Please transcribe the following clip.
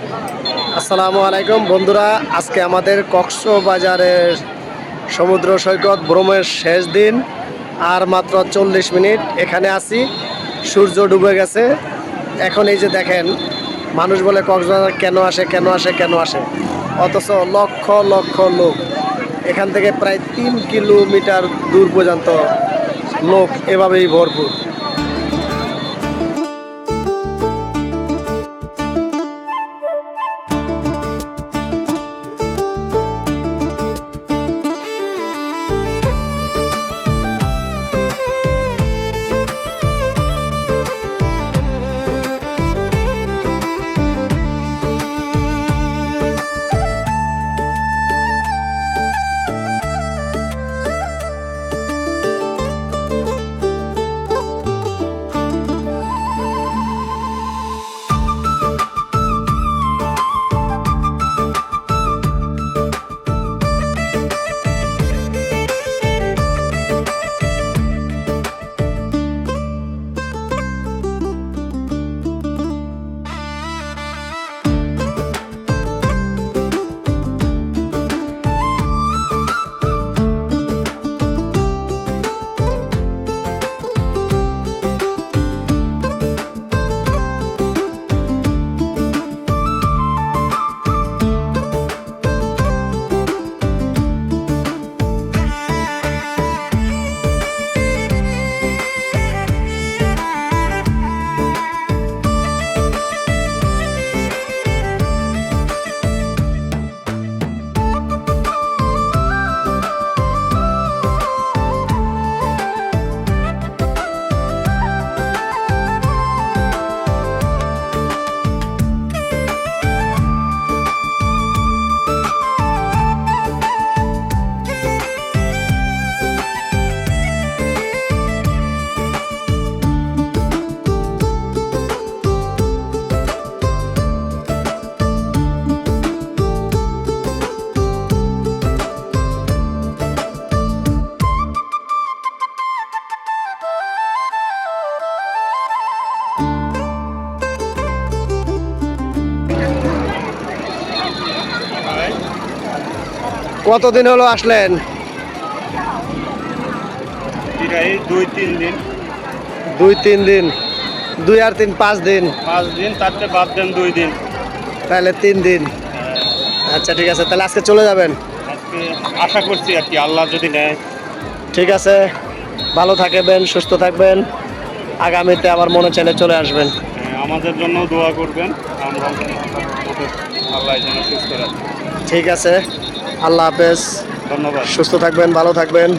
আসসালামু আলাইকুম বন্ধুরা, আজকে আমাদের কক্সবাজারের সমুদ্র সৈকত ভ্রমণের শেষ দিন। আর মাত্র 40 মিনিট এখানে আছি। সূর্য ডুবে গেছে। এখন এই যে দেখেন, মানুষ বলে কক্সবাজার কেন আসে কেন আসে কেন আসে, অথচ লক্ষ লক্ষ লোক। এখান থেকে প্রায় 3 কিলোমিটার দূর পর্যন্ত লোক এভাবেই ভরপুর। কতদিন হলো আসলেন? দুই তিন দিন। 2-3 দিন। 2 আর 3 5 দিন। 5 দিন, তাতে বাদ দেন 2 দিন। তাহলে 3 দিন। আচ্ছা ঠিক আছে, তাহলে আজকে চলে যাবেন? আজকে আশা করছি আর কি, আল্লাহ যদি নেয়। ঠিক আছে, ভালো থাকবেন, সুস্থ থাকবেন। আগামীতে আবার মনে চাইলে চলে আসবেন। আমাদের জন্য দোয়া করবেন, আমরা আল্লাহ যেন সুস্থ রাখে। ঠিক আছে, আল্লাহ হাফেজ। ধন্যবাদ। সুস্থ থাকবেন, ভালো থাকবেন।